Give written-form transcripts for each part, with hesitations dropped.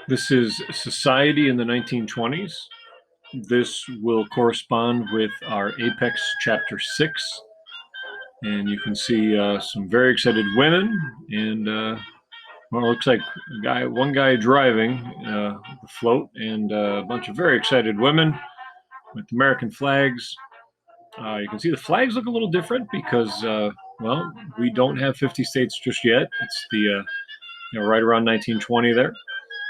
This is Society in the 1920s. This will correspond with our Apex Chapter 6. And you can see some very excited women and, well, it looks like one guy driving the float and a bunch of very excited women with American flags. You can see the flags look a little different because, well, we don't have 50 states just yet. It's the, right around 1920 there.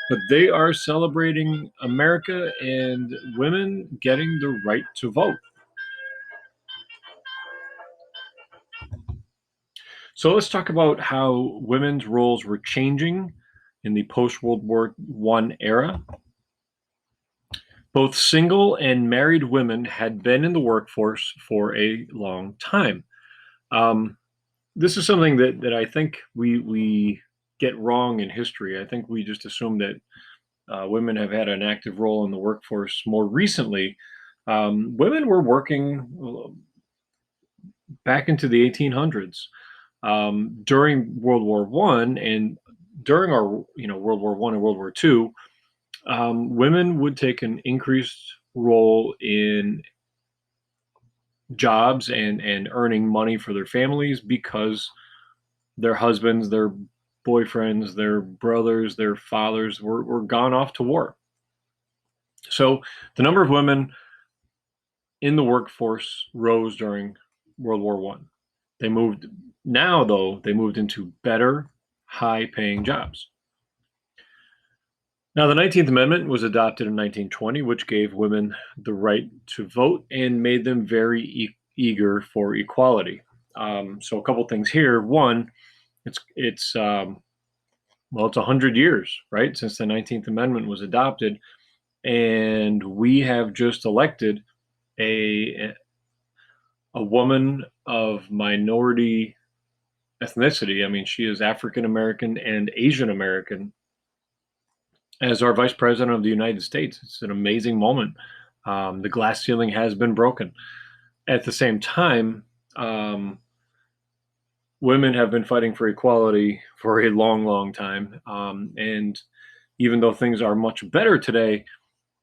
But they are celebrating America and women getting the right to vote. So let's talk about how women's roles were changing in the post-World War I era. Both single and married women had been in the workforce for a long time. Um, this is something that I think we get wrong in history. I think we just assume that women have had an active role in the workforce more recently. Women were working back into the 1800s during World War One and during our World War One and World War Two. Women would take an increased role in jobs and earning money for their families because their husbands, their boyfriends, their brothers, their fathers were gone off to war. So the number of women in the workforce rose during World War One. They moved now, though, they moved into better, high-paying jobs. Now, the 19th Amendment was adopted in 1920, which gave women the right to vote and made them very eager for equality. So, a couple things here. One, it's 100 years, right, since the 19th Amendment was adopted, and we have just elected a woman of minority ethnicity. I mean, she is African American and Asian American as our Vice President of the United States. It's an amazing moment. The glass ceiling has been broken. At the same time, women have been fighting for equality for a long, long time. And even though things are much better today,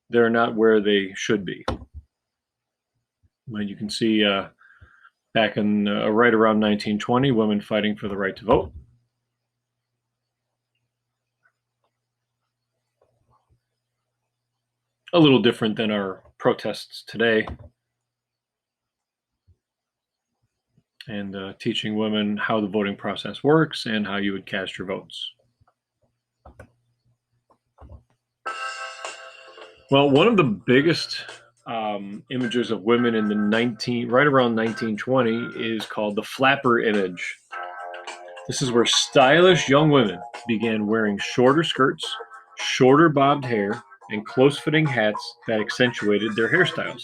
they're not where they should be. But you can see back in right around 1920, women fighting for the right to vote. A little different than our protests today. And teaching women how the voting process works and how you would cast your votes. Well, one of the biggest images of women in the right around 1920 is called the flapper image. This is where stylish young women began wearing shorter skirts, shorter bobbed hair, and close-fitting hats that accentuated their hairstyles.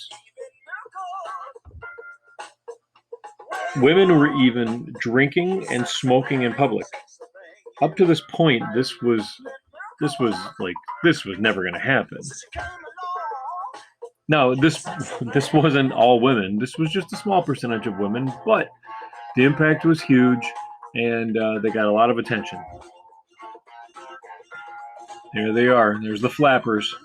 Women were even drinking and smoking in public. Up to this point, this was never going to happen. Now, this wasn't all women. This was just a small percentage of women, but the impact was huge, and they got a lot of attention. There they are. There's the flappers.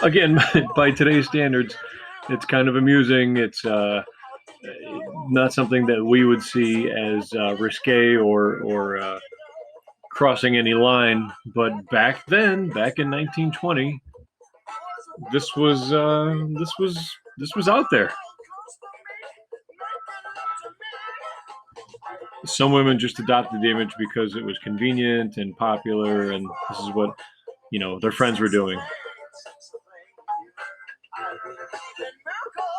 Again, by today's standards, it's kind of amusing. It's not something that we would see as risque or crossing any line. But back then, back in 1920, this was out there. Some women just adopted the image because it was convenient and popular, and this is what their friends were doing.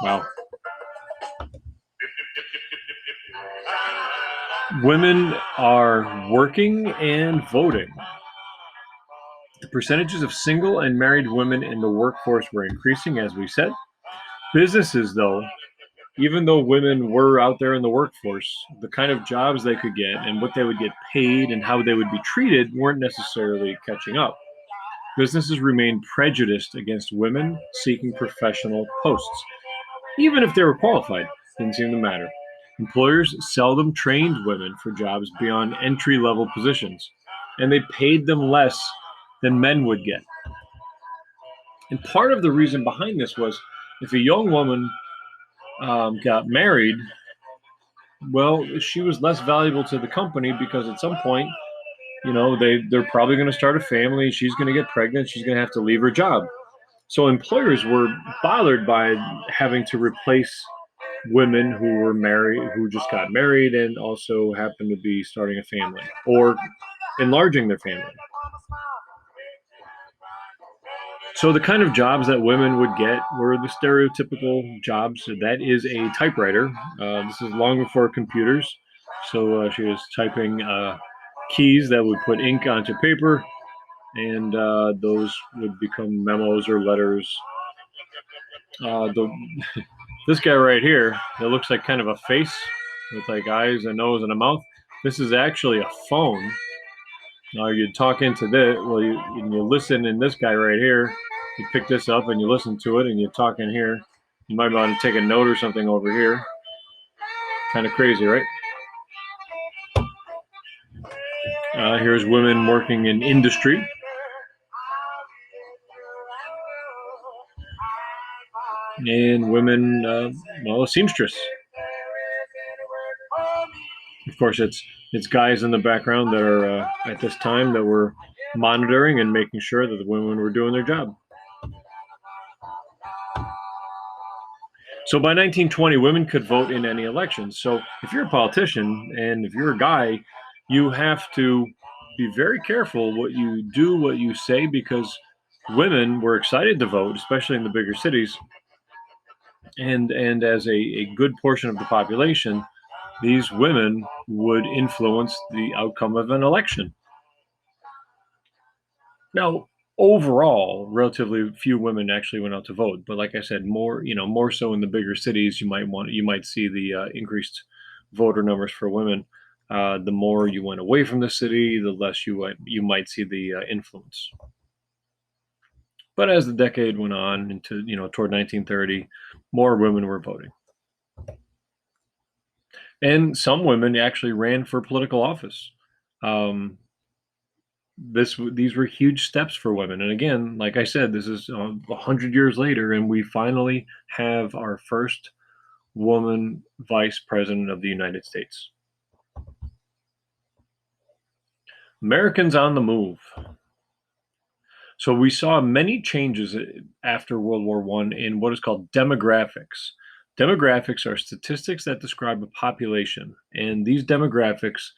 Wow. Women are working and voting. The percentages of single and married women in the workforce were increasing, as we said. Businesses, though, even though women were out there in the workforce, the kind of jobs they could get and what they would get paid and how they would be treated weren't necessarily catching up. Businesses remained prejudiced against women seeking professional posts. Even if they were qualified, didn't seem to matter. Employers seldom trained women for jobs beyond entry-level positions, and they paid them less than men would get. And part of the reason behind this was if a young woman got married, well, she was less valuable to the company because at some point, they're probably going to start a family. She's going to get pregnant. She's going to have to leave her job. So employers were bothered by having to replace women who were married, who just got married and also happened to be starting a family or enlarging their family. So the kind of jobs that women would get were the stereotypical jobs. So that is a typewriter. This is long before computers. So she was typing keys that would put ink onto paper, and those would become memos or letters. This guy right here, that looks like kind of a face with like eyes, a nose, and a mouth. This is actually a phone. You talk into this. Well, you listen in this guy right here. You pick this up and you listen to it, and you talk in here. You might want to take a note or something over here. Kind of crazy, right? Here's women working in industry. And women, a seamstress. Of course, it's guys in the background that are at this time that were monitoring and making sure that the women were doing their job. So by 1920, women could vote in any election. So if you're a politician and if you're a guy, you have to be very careful what you do, what you say, because women were excited to vote, especially in the bigger cities. And as a good portion of the population, these women would influence the outcome of an election. Now, overall, relatively few women actually went out to vote, but like I said, more so in the bigger cities, you might see the increased voter numbers for women. The more you went away from the city, the less you might see the influence. But as the decade went on into toward 1930, more women were voting. And some women actually ran for political office. Um, these were huge steps for women, and again, like I said, this is 100 years later, and we finally have our first woman vice president of the United States. Americans on the move. So we saw many changes after World War I in what is called demographics. Demographics are statistics that describe a population, and these demographics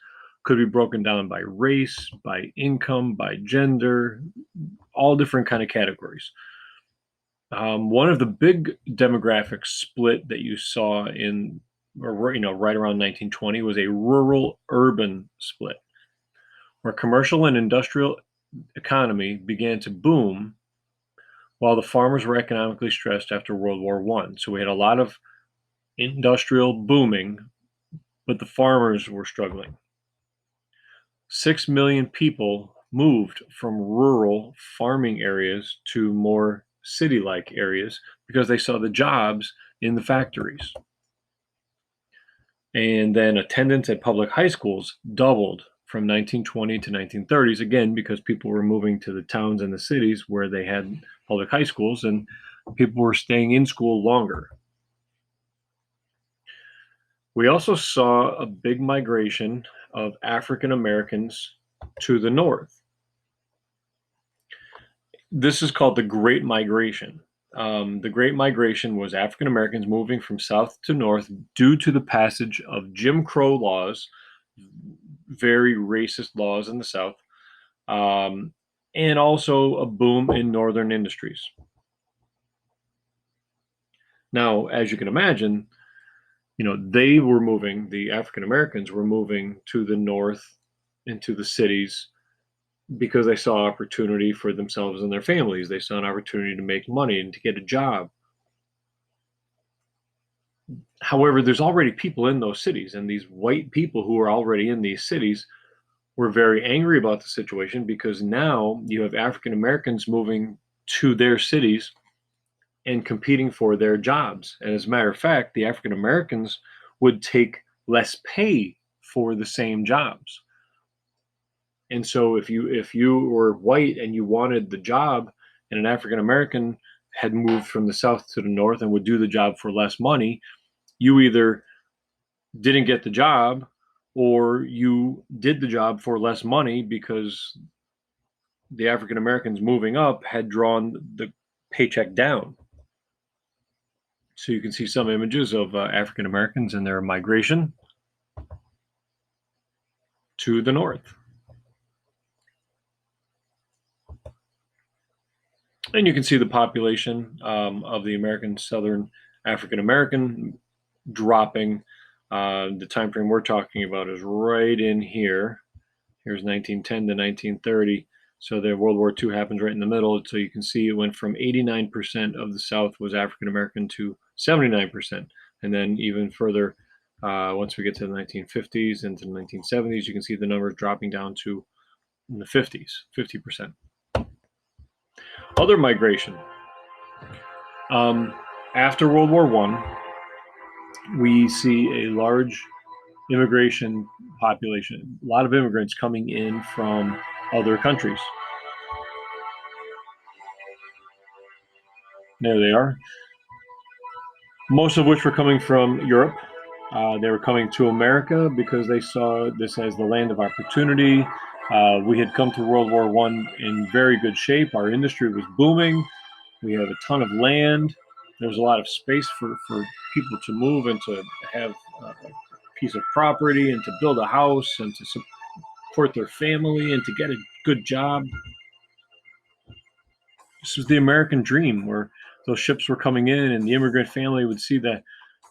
could be broken down by race, by income, by gender, all different kind of categories. One of the big demographic split that you saw right around 1920 was a rural-urban split, where commercial and industrial economy began to boom while the farmers were economically stressed after World War I. So we had a lot of industrial booming, but the farmers were struggling. 6 million people moved from rural farming areas to more city-like areas because they saw the jobs in the factories. And then attendance at public high schools doubled from 1920 to 1930s, again, because people were moving to the towns and the cities where they had public high schools, and people were staying in school longer. We also saw a big migration of African Americans to the north. This is called the Great Migration. The Great Migration was African Americans moving from south to north due to the passage of Jim Crow laws, very racist laws in the South, and also a boom in northern industries. Now, as you can imagine, the African Americans were moving to the north into the cities because they saw opportunity for themselves and their families. They saw an opportunity to make money and to get a job. However, there's already people in those cities, and these white people who are already in these cities were very angry about the situation because now you have African Americans moving to their cities and competing for their jobs. And as a matter of fact, the African Americans would take less pay for the same jobs. And so if you were white and you wanted the job, and an African American had moved from the South to the North and would do the job for less money, you either didn't get the job or you did the job for less money because the African Americans moving up had drawn the paycheck down. So you can see some images of African Americans and their migration to the North. And you can see the population of the American Southern African American dropping. The time frame we're talking about is right in here. Here's 1910 to 1930. So the World War II happens right in the middle. So you can see it went from 89% of the South was African American to 79%. And then even further, once we get to the 1950s into the 1970s, you can see the numbers dropping down to in the 50s, 50%. Other migration. After World War I, we see a large immigration population, a lot of immigrants coming in from other countries. There they are. Most of which were coming from Europe. They were coming to America because they saw this as the land of opportunity. We had come to World War I in very good shape. Our industry was booming. We have a ton of land. There was a lot of space for people to move and to have a piece of property and to build a house and to support their family and to get a good job. This was the American dream, where those ships were coming in and the immigrant family would see the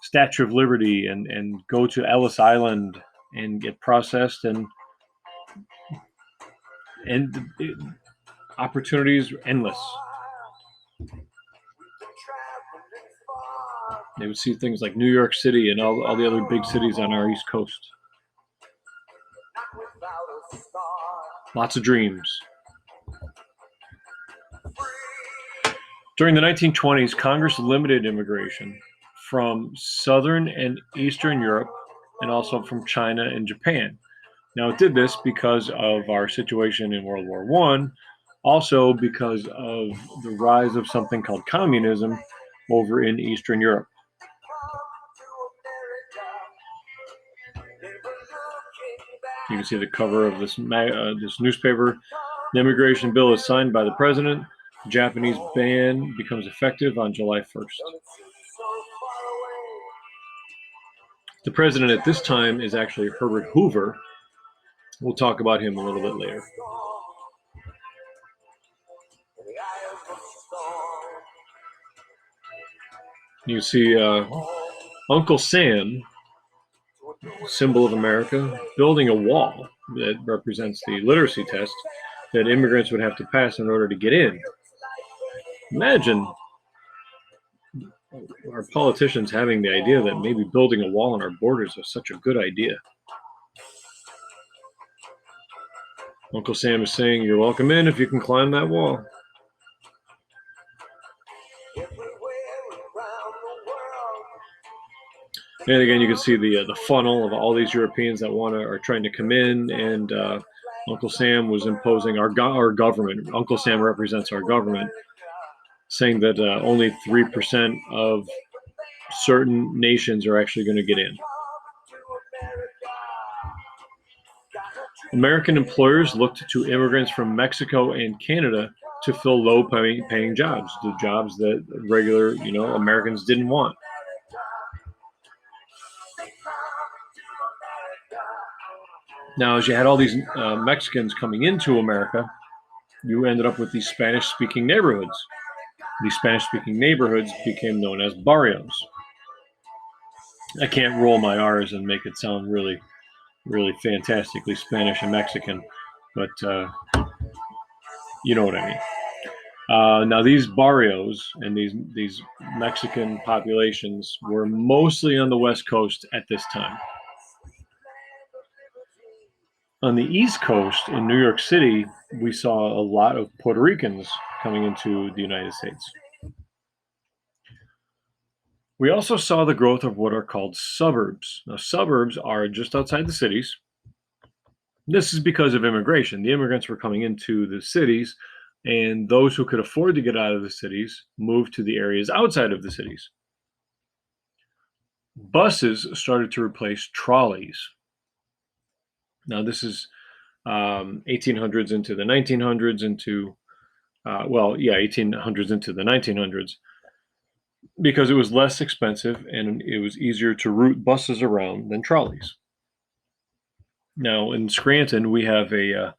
Statue of Liberty and go to Ellis Island and get processed and opportunities were endless. They would see things like New York City and all the other big cities on our East Coast. Lots of dreams. During the 1920s, Congress limited immigration from Southern and Eastern Europe and also from China and Japan. Now, it did this because of our situation in World War I, also because of the rise of something called communism over in Eastern Europe. You can see the cover of this newspaper. The immigration bill is signed by the president. The Japanese ban becomes effective on July 1st. The president at this time is actually Herbert Hoover. We'll talk about him a little bit later. You see Uncle Sam, symbol of America, building a wall that represents the literacy test that immigrants would have to pass in order to get in. Imagine our politicians having the idea that maybe building a wall on our borders is such a good idea. Uncle Sam is saying, "You're welcome in if you can climb that wall." And again, you can see the funnel of all these Europeans that are trying to come in, and Uncle Sam was imposing our government. Uncle Sam represents our government, saying that only 3% of certain nations are actually going to get in. American employers looked to immigrants from Mexico and Canada to fill low-paying jobs, the jobs that regular, Americans didn't want. Now, as you had all these Mexicans coming into America, you ended up with these Spanish-speaking neighborhoods. These Spanish-speaking neighborhoods became known as barrios. I can't roll my R's and make it sound really, really fantastically Spanish and Mexican, but you know what I mean. Now, these barrios and these Mexican populations were mostly on the West Coast at this time. On the East Coast, in New York City, we saw a lot of Puerto Ricans coming into the United States. We also saw the growth of what are called suburbs. Now, suburbs are just outside the cities. This is because of immigration. The immigrants were coming into the cities, and those who could afford to get out of the cities moved to the areas outside of the cities. Buses started to replace trolleys. Now, this is 1800s into the 1900s, 1800s into the 1900s, because it was less expensive and it was easier to route buses around than trolleys. Now, in Scranton, we have a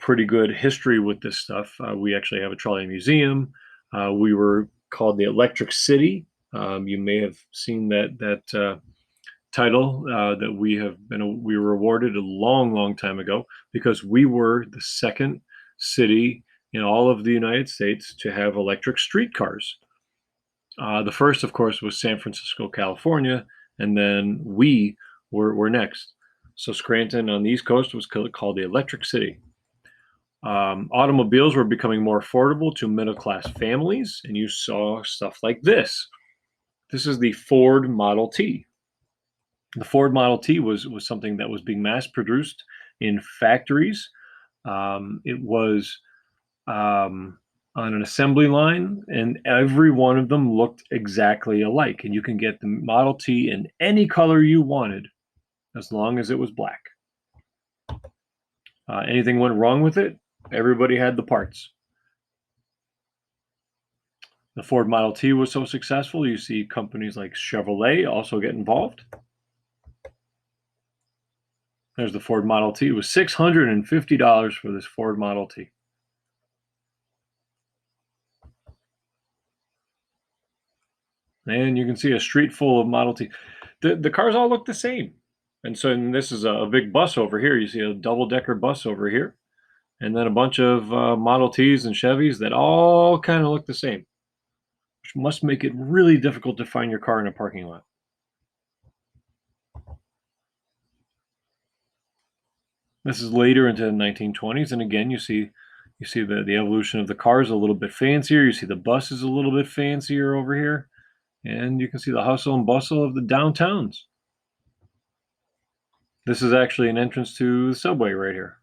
pretty good history with this stuff. We actually have a trolley museum. We were called the Electric City. You may have seen that title that we were awarded a long, long time ago because we were the second city in all of the United States to have electric streetcars. The first, of course, was San Francisco, California, and then we were next. So Scranton on the East Coast was called the Electric City. Automobiles were becoming more affordable to middle-class families, and you saw stuff like this. This is the Ford Model T. The Ford Model T was something that was being mass-produced in factories. It was on an assembly line, and every one of them looked exactly alike. And you can get the Model T in any color you wanted, as long as it was black. Anything went wrong with it, everybody had the parts. The Ford Model T was so successful, you see companies like Chevrolet also get involved. There's the Ford Model T. It was $650 for this Ford Model T. And you can see a street full of Model T. The cars all look the same. And this is a big bus over here. You see a double-decker bus over here. And then a bunch of Model Ts and Chevys that all kind of look the same, which must make it really difficult to find your car in a parking lot. This is later into the 1920s, and again, you see the evolution of the cars a little bit fancier. You see the buses a little bit fancier over here, and you can see the hustle and bustle of the downtowns. This is actually an entrance to the subway right here.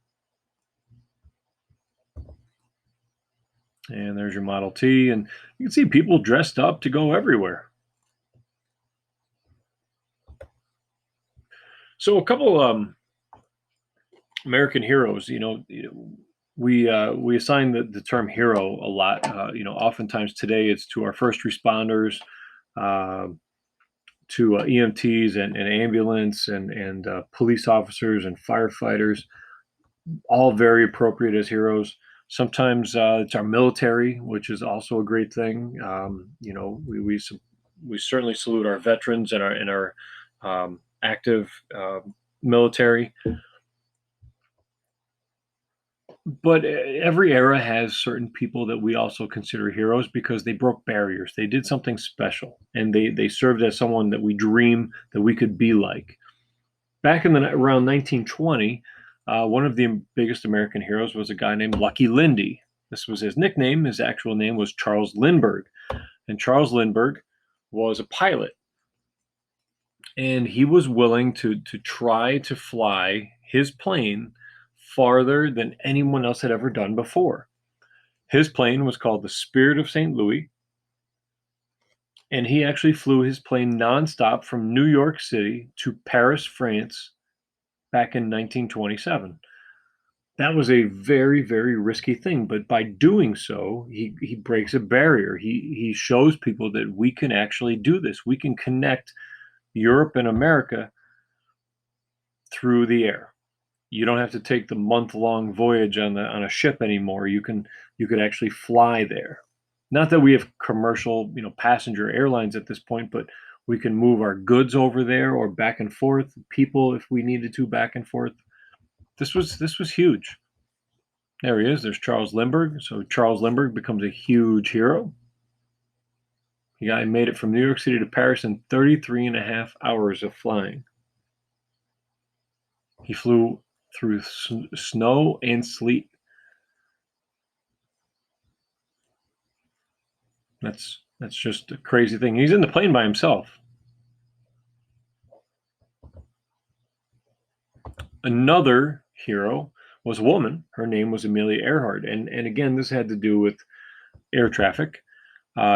And there's your Model T, and you can see people dressed up to go everywhere. So a couple American heroes, we assign the term hero a lot. Oftentimes today it's to our first responders, uh, to EMTs and ambulance and police officers and firefighters, all very appropriate as heroes. Sometimes it's our military, which is also a great thing. We certainly salute our veterans and our active military. But every era has certain people that we also consider heroes because they broke barriers. They did something special, and they served as someone that we dream that we could be like. Back in around 1920, one of the biggest American heroes was a guy named Lucky Lindy. This was his nickname. His actual name was Charles Lindbergh, and Charles Lindbergh was a pilot, and he was willing to try to fly his plane farther than anyone else had ever done before. His plane was called the Spirit of St. Louis, and he actually flew his plane nonstop from New York City to Paris, France, back in 1927. That was a very, very risky thing, but by doing so, he breaks a barrier. He shows people that we can actually do this. We can connect Europe and America through the air. You don't have to take the month-long voyage on a ship anymore. You could actually fly there. Not that we have commercial, passenger airlines at this point, but we can move our goods over there or back and forth, people if we needed to back and forth. This was huge. There he is. There's Charles Lindbergh. So Charles Lindbergh becomes a huge hero. The guy made it from New York City to Paris in 33 and a half hours of flying. He flew through snow and sleet. That's That's just a crazy thing. He's in the plane by himself. Another hero was a woman. Her name was Amelia Earhart. And again, this had to do with air traffic.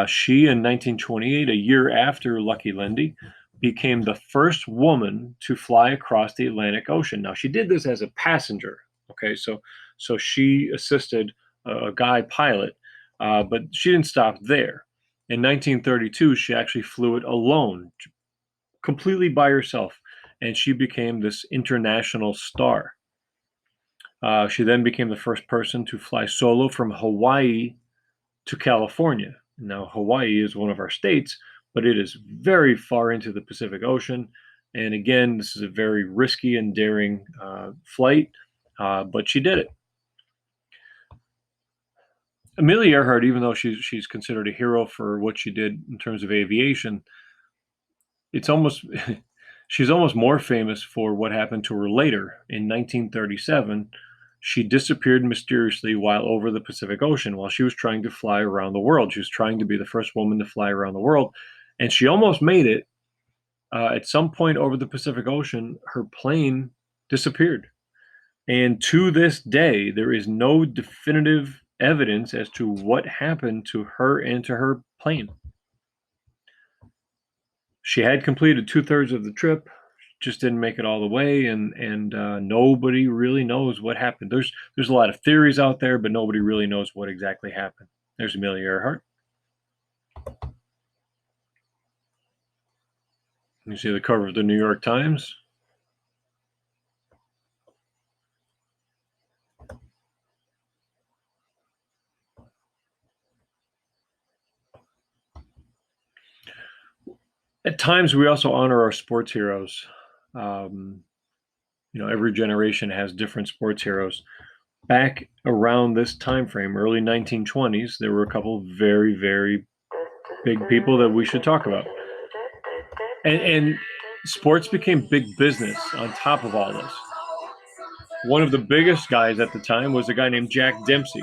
She, in 1928, a year after Lucky Lindy, became the first woman to fly across the Atlantic Ocean. Now, she did this as a passenger. Okay, so she assisted a guy pilot, but she didn't stop there. In 1932, she actually flew it alone, completely by herself, and she became this international star. She then became the first person to fly solo from Hawaii to California. Now, Hawaii is one of our states, but it is very far into the Pacific Ocean. And again, this is a very risky and daring flight, but she did it. Amelia Earhart, even though she's considered a hero for what she did in terms of aviation, it's almost she's almost more famous for what happened to her later. In 1937, she disappeared mysteriously while over the Pacific Ocean while she was trying to fly around the world. She was trying to be the first woman to fly around the world, and she almost made it. At some point over the Pacific Ocean, her plane disappeared. And to this day, there is no definitive evidence as to what happened to her and to her plane. She had completed 2/3 of the trip, just didn't make it all the way, and nobody really knows what happened. There's a lot of theories out there, but nobody really knows what exactly happened. There's Amelia Earhart. You see the cover of the New York Times. At times, we also honor our sports heroes. Um, every generation has different sports heroes. Back around this time frame, early 1920s, there were a couple very, very big people that we should talk about. And sports became big business on top of all this. One of the biggest guys at the time was a guy named Jack Dempsey.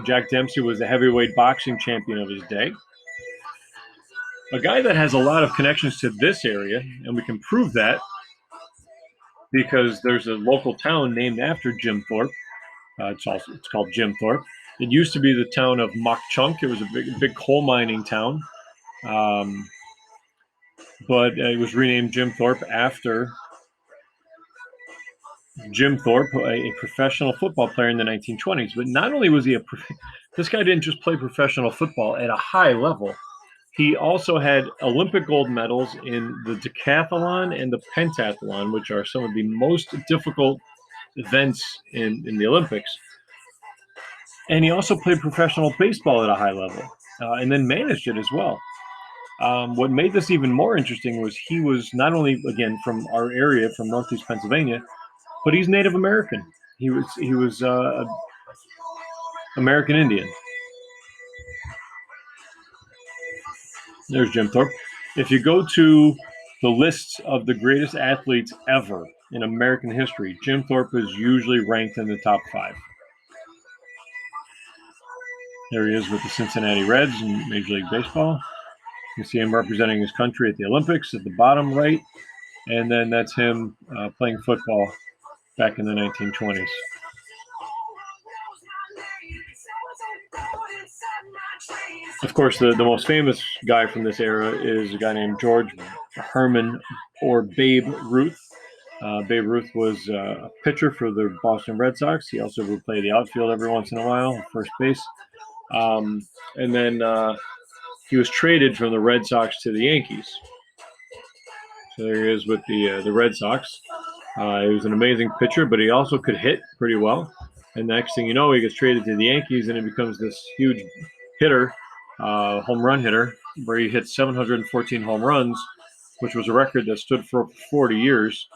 Jack Dempsey was the heavyweight boxing champion of his day. A guy that has a lot of connections to this area, and we can prove that because there's a local town named after Jim Thorpe. It's called Jim Thorpe. It used to be the town of Mok Chunk. It was a big coal mining town, but it was renamed Jim Thorpe after Jim Thorpe, a professional football player in the 1920s. But not only was he this guy didn't just play professional football at a high level. He also had Olympic gold medals in the decathlon and the pentathlon, which are some of the most difficult events in the Olympics. And he also played professional baseball at a high level, and then managed it as well. What made this even more interesting was he was not only, again, from our area, from Northeast Pennsylvania, but he's Native American. He was American Indian. There's Jim Thorpe. If you go to the lists of the greatest athletes ever in American history, Jim Thorpe is usually ranked in the top 5. There he is with the Cincinnati Reds in Major League Baseball. You can see him representing his country at the Olympics at the bottom right. And then that's him playing football back in the 1920s. Of course, the most famous guy from this era is a guy named George Herman, or Babe Ruth. Babe Ruth was a pitcher for the Boston Red Sox. He also would play the outfield every once in a while, first base. And then he was traded from the Red Sox to the Yankees. So there he is with the Red Sox. He was an amazing pitcher, but he also could hit pretty well. And the next thing you know, he gets traded to the Yankees, and he becomes this huge hitter, home run hitter, where he hit 714 home runs, which was a record that stood for 40 years.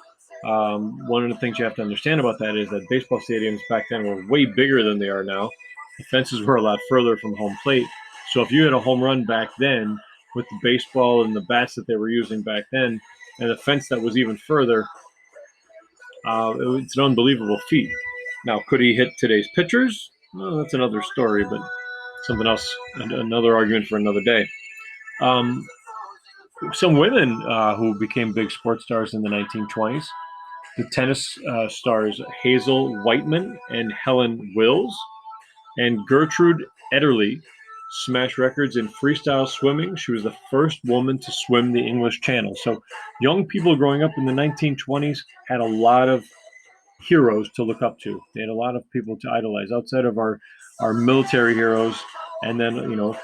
One of the things you have to understand about that is that baseball stadiums back then were way bigger than they are now. The fences were a lot further from home plate. So if you had a home run back then with the baseball and the bats that they were using back then, and a fence that was even further, it's an unbelievable feat. Now, could he hit today's pitchers? Well, that's another story, but something else, another argument for another day. Um, some women who became big sports stars in the 1920s. The tennis stars Hazel Whiteman and Helen Wills, and Gertrude Ederle smashed records in freestyle swimming. She was the first woman to swim the English Channel. So young people growing up in the 1920s had a lot of heroes to look up to. They had a lot of people to idolize outside of our military heroes, and then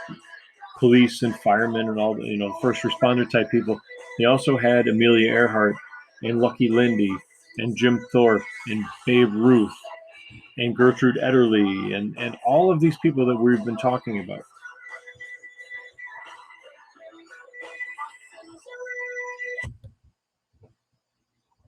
police and firemen and all the first responder type people. They also had Amelia Earhart and Lucky Lindy and Jim Thorpe and Babe Ruth and Gertrude Ederle and all of these people that we've been talking about.